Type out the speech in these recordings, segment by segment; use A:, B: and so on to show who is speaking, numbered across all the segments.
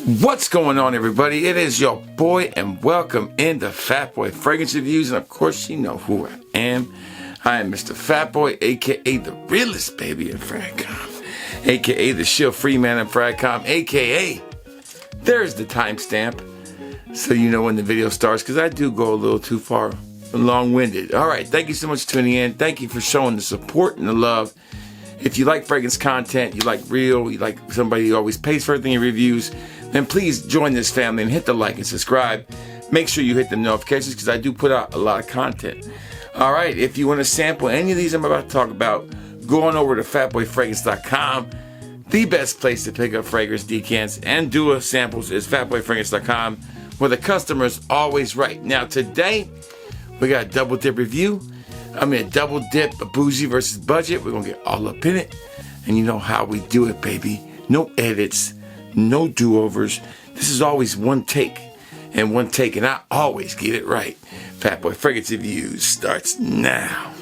A: What's going on, everybody? It is your boy, and welcome into Fat Boy Fragrance Reviews. And of course, you know who I am. I am Mr. Fat Boy, aka the realest baby in Fragcom, aka the shield free man in Fragcom, aka there's the timestamp, so you know when the video starts, because I do go a little too far long-winded. All right, thank you so much for tuning in. Thank you for showing the support and the love. If you like fragrance content, you like real, you like somebody who always pays for everything he reviews, then please join this family and hit the like and subscribe. Make sure you hit the notifications because I do put out a lot of content. All right, if you want to sample any of these I'm about to talk about, go on over to fatboyfragrance.com. The best place to pick up fragrance decants and do samples is fatboyfragrance.com, where the customer's always right. Now today, we got a double dip review. Double dip, bougie versus budget. We're going to get all up in it. And you know how we do it, baby. No edits, no do-overs. This is always one take. And I always get it right. Fat Boy Fragrance Reviews starts now.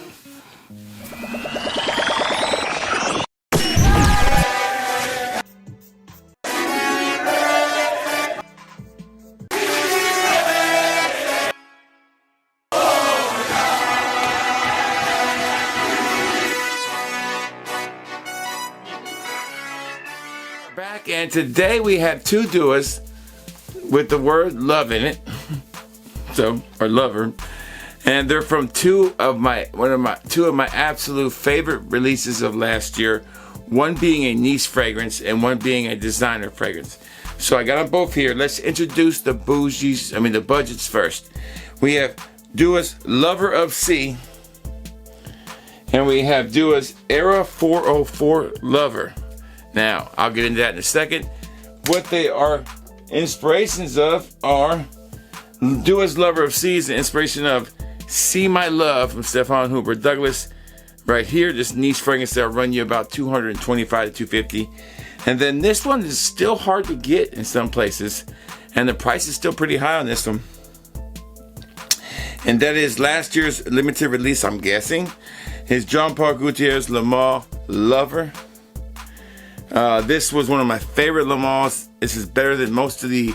A: Back, and today we have two duos with the word love in it, or lover, and they're from two of my absolute favorite releases of last year, one being a niche fragrance and one being a designer fragrance. So I got them both here. Let's introduce the the budgets first. We have Dua's Lover of Sea, and we have Dua's Era 404 Lover. Now, I'll get into that in a second. What they are inspirations of are Dua's Lover of Sea is the inspiration of See My Love from Stefan Huber Douglas. Right here, this niche fragrance that'll run you about $225 to $250. And then this one is still hard to get in some places, and the price is still pretty high on this one. And that is last year's limited release, I'm guessing. His Jean Paul Gaultier's Le Male Lover. This was one of my favorite Le Males. This is better than most of the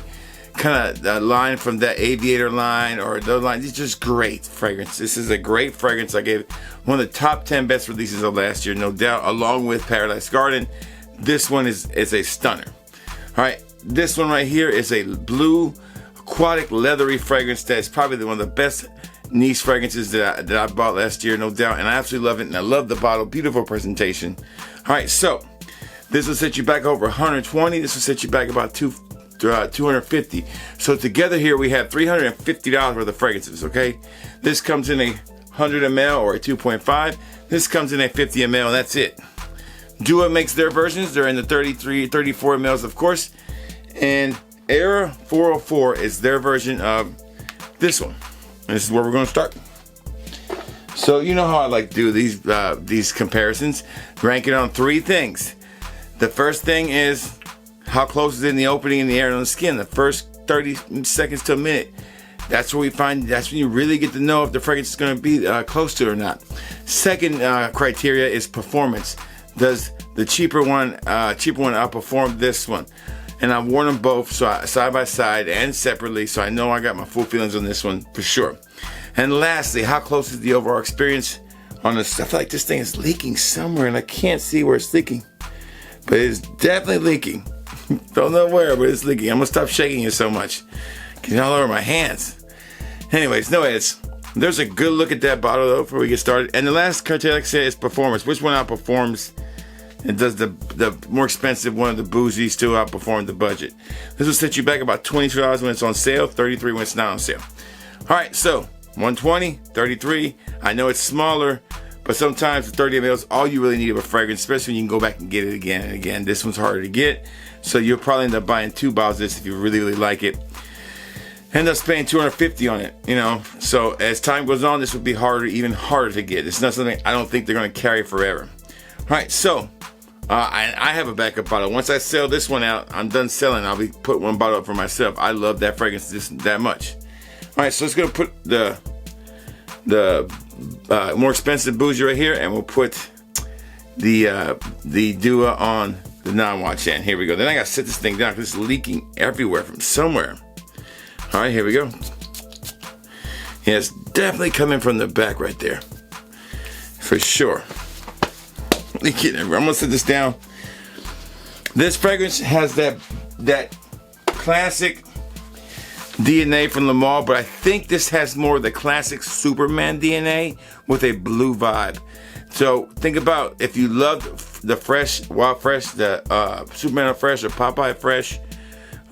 A: kind of line from that Aviator line or the line. It's just great fragrance. This is a great fragrance. I gave one of the top 10 best releases of last year, no doubt, along with Paradise Garden. This one is a stunner. All right, this one right here is a blue aquatic leathery fragrance that's probably one of the best niche fragrances that I bought last year, no doubt, and I absolutely love it, and I love the bottle. Beautiful presentation. All right, so this will set you back over $120. This will set you back about $250. So together here we have $350 worth of fragrances, okay? This comes in a 100 ml or a 2.5. This comes in a 50 ml, and that's it. Dua makes their versions. They're in the 33, 34 mls, of course. And Era 404 is their version of this one. And this is where we're going to start. So you know how I like to do these comparisons. Rank it on three things. The first thing is how close is it in the opening in the air and on the skin. The first 30 seconds to a minute. That's where that's when you really get to know if the fragrance is going to be close to it or not. Second criteria is performance. Does the cheaper one outperform this one? And I've worn them both side by side and separately, so I know I got my full feelings on this one for sure. And lastly, how close is the overall experience on this? I feel like this thing is leaking somewhere and I can't see where it's leaking. But it's definitely leaking. Don't know where, but it's leaking. I'm going to stop shaking it so much. Getting all over my hands. Anyways, no edits. There's a good look at that bottle, though, before we get started. And the last criteria, like I said, is performance. Which one outperforms and does the more expensive one of the bougie still outperform the budget? This will set you back about $22 when it's on sale, $33 when it's not on sale. All right, so $120, $33. I know it's smaller, but sometimes the 30 ml is all you really need of a fragrance, especially when you can go back and get it again and again. This one's harder to get, so you'll probably end up buying 2 bottles of this if you really, really like it. End up spending $250 on it, you know. So as time goes on, this will be even harder to get. It's not something I don't think they're going to carry forever. All right, so I have a backup bottle. Once I sell this one out, I'm done selling. I'll be put one bottle up for myself. I love that fragrance that much. All right, so let's go put the more expensive bougie right here, and we'll put the Dua on the non-watch hand. Here we go. Then I gotta sit this thing down because it's leaking everywhere from somewhere. All right, here we go. Yeah, it's definitely coming from the back right there. For sure. Leaking everywhere. I'm gonna sit this down. This fragrance has that classic DNA from Le Male, but I think this has more of the classic Superman DNA with a blue vibe. So think about if you loved the fresh, Wild Fresh, the Superman Fresh or Popeye Fresh,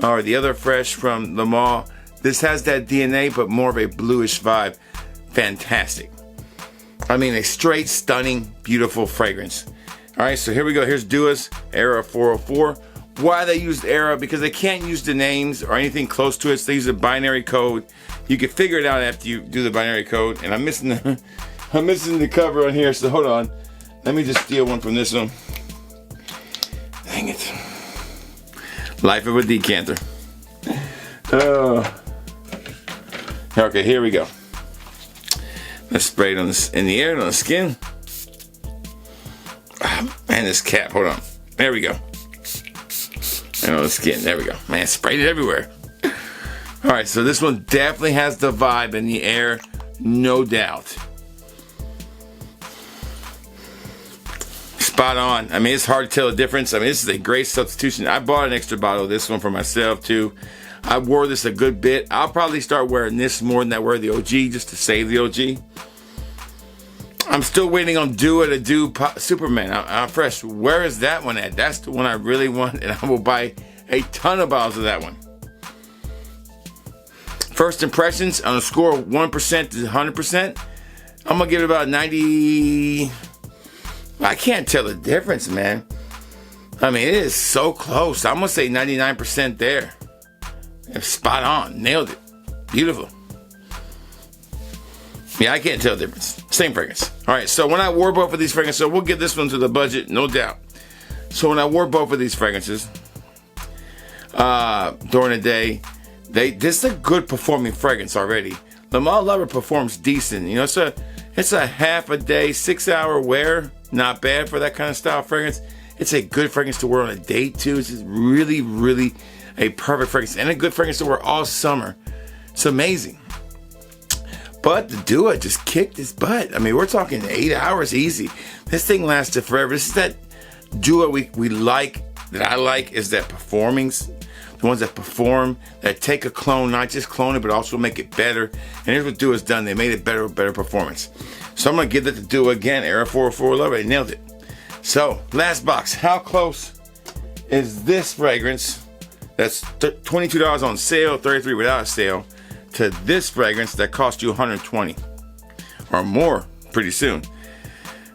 A: or the other Fresh from Le Male. This has that DNA, but more of a bluish vibe. Fantastic. I mean, a straight, stunning, beautiful fragrance. All right, so here we go. Here's Dua's Era 404. Why they used Era? Because they can't use the names or anything close to it. So they use a binary code. You can figure it out after you do the binary code. And I'm missing the cover on here. So hold on. Let me just steal one from this one. Dang it. Life of a Decanter. Okay, here we go. Let's spray it on this, in the air, on the skin. Man, this cap, hold on. There we go. And on the skin, there we go. Man, sprayed it everywhere. All right, so this one definitely has the vibe in the air, no doubt. Spot on. I mean, it's hard to tell the difference. I mean, this is a great substitution. I bought an extra bottle of this one for myself too. I wore this a good bit. I'll probably start wearing this more than I wear the OG just to save the OG. I'm still waiting on Dua to do Superman. I'm fresh. Where is that one at? That's the one I really want, and I will buy a ton of bottles of that one. First impressions on a score of 1% to 100%. I'm gonna give it about 90. I can't tell the difference, man. I mean, it is so close. I'm gonna say 99% there. Spot on. Nailed it. Beautiful. Yeah, I can't tell the difference. Same fragrance. All right, so when I wore both of these fragrances, so we'll get this one to the budget, no doubt. So when I wore both of these fragrances during the day, this is a good performing fragrance already. Le Male Lover performs decent. You know, it's a half a day, 6-hour wear. Not bad for that kind of style fragrance. It's a good fragrance to wear on a date too. It's just really, really a perfect fragrance and a good fragrance to wear all summer. It's amazing. But the Dua just kicked his butt. I mean, we're talking 8 hours easy. This thing lasted forever. This is that Dua we like, that I like, is that performings. The ones that perform, that take a clone, not just clone it, but also make it better. And here's what Dua's done. They made it better performance. So I'm going to give it to Dua again. Era 404 Lover. They nailed it. So, last box. How close is this fragrance that's $22 on sale, $33 without a sale, to this fragrance that cost you $120 or more pretty soon?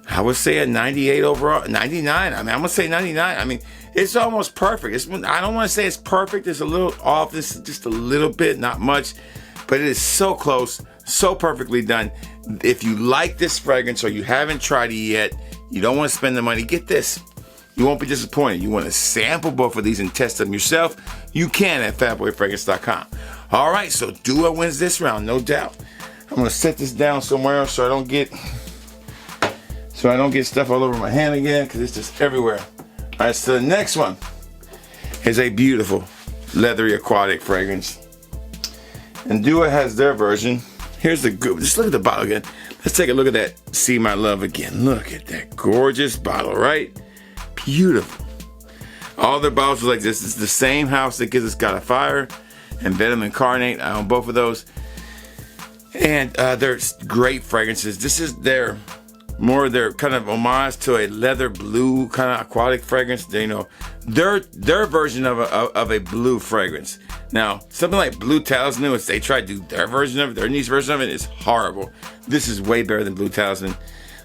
A: I would say a 98 overall, 99. I mean, I'm gonna say 99. I mean, it's almost perfect. I don't want to say it's perfect. It's a little off. This is just a little bit, not much, but it is so close, so perfectly done. If you like this fragrance or you haven't tried it yet, you don't want to spend the money, get this. You won't be disappointed. You want to sample both of these and test them yourself? You can at fatboyfragrance.com. All right, so Dua wins this round, no doubt. I'm gonna set this down somewhere so I don't get stuff all over my hand again, because it's just everywhere. All right, so the next one is a beautiful leathery aquatic fragrance, and Dua has their version. Here's the good. Just look at the bottle again. Let's take a look at that. See My Love again. Look at that gorgeous bottle, right? Beautiful. All their bottles are like this. It's the same house that gives us Got a Fire and Venom Incarnate. I own both of those. And they're great fragrances. This is their kind of homage to a leather blue kind of aquatic fragrance. They, you know, their version of a blue fragrance. Now, something like Blue Talisman, which they tried to do their version of it, their niche version of it, is horrible. This is way better than Blue Talisman.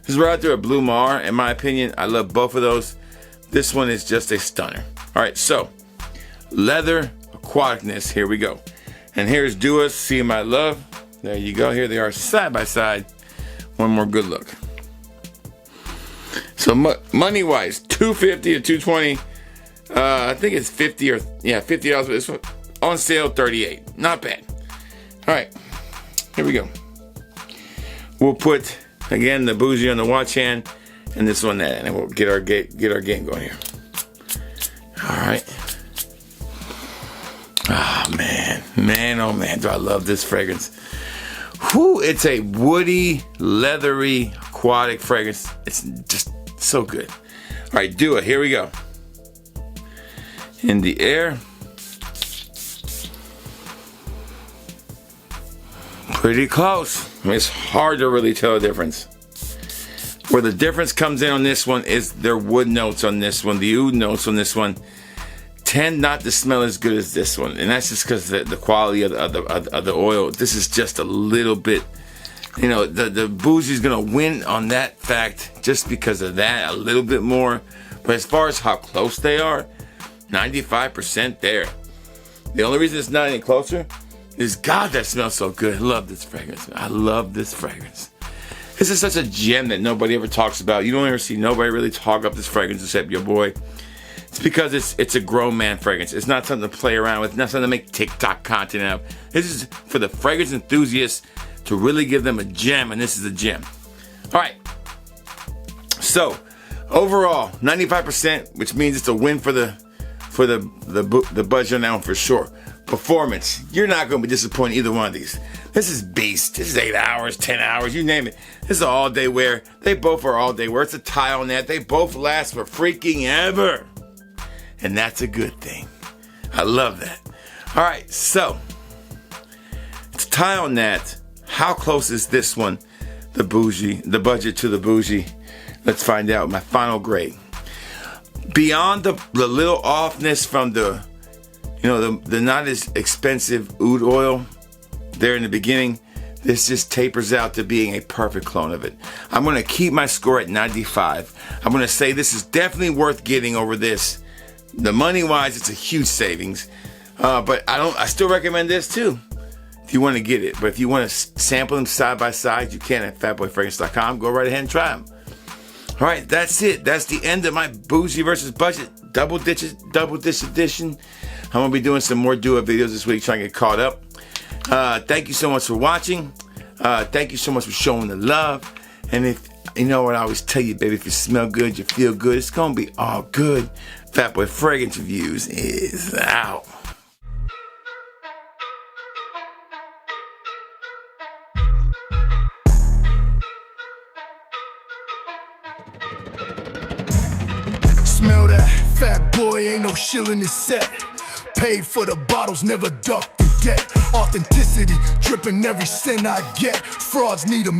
A: This is right out there a Blue Mar, in my opinion. I love both of those. This one is just a stunner. All right, so leather aquaticness, here we go. And here's Dua's See My Love. There you go. Here they are side by side. One more good look. So money wise, $250 or $220. I think it's $50 for this one. On sale, $38. Not bad. All right, here we go. We'll put again the bougie on the watch hand, and this one that, and we'll get our game going here. All right. Oh man, oh man, do I love this fragrance. Whew, it's a woody, leathery, aquatic fragrance. It's just so good. All right, do it. Here we go. In the air. Pretty close. It's hard to really tell the difference. Where the difference comes in on this one is their wood notes on this one. The oud notes on this one tend not to smell as good as this one, and that's just because the quality of the oil. This is just a little bit, you know, the bougie's gonna win on that fact just because of that a little bit more. But as far as how close they are, 95% there. The only reason it's not any closer is, God, that smells so good. I love this fragrance. I love this fragrance. This is such a gem that nobody ever talks about. You don't ever see nobody really talk up this fragrance except your boy. It's because it's a grown man fragrance. It's not something to play around with. It's not something to make TikTok content out of. This is for the fragrance enthusiasts to really give them a gem, and this is a gem. All right. So overall, 95%, which means it's a win for the budget on that one for sure. Performance, you're not going to be disappointed either one of these. This is beast. This is 8 hours, 10 hours, you name it. This is all day wear. They both are all day wear. It's a tie on that. They both last for freaking ever. And that's a good thing. I love that. All right, so it's a tie on that. How close is this one, the budget to the bougie? Let's find out. My final grade. Beyond the little offness from the not as expensive oud oil there in the beginning, this just tapers out to being a perfect clone of it. I'm going to keep my score at 95. I'm going to say this is definitely worth getting over this. The money wise, it's a huge savings. But I still recommend this too if you want to get it. But if you want to sample them side by side, you can at fatboyfragrance.com. Go right ahead and try them. All right, that's it. That's the end of my bougie versus budget double dish edition. I'm gonna be doing some more do-it videos this week, trying to get caught up. Thank you so much for watching. Thank you so much for showing the love. And if you know what I always tell you, baby, if you smell good, you feel good, it's gonna be all good. Fatboy Fragrance Reviews is out.
B: Smell that, fat boy, ain't no shilling his set. Paid for the bottles, never duck the debt. Authenticity, dripping every cent I get. Frauds need a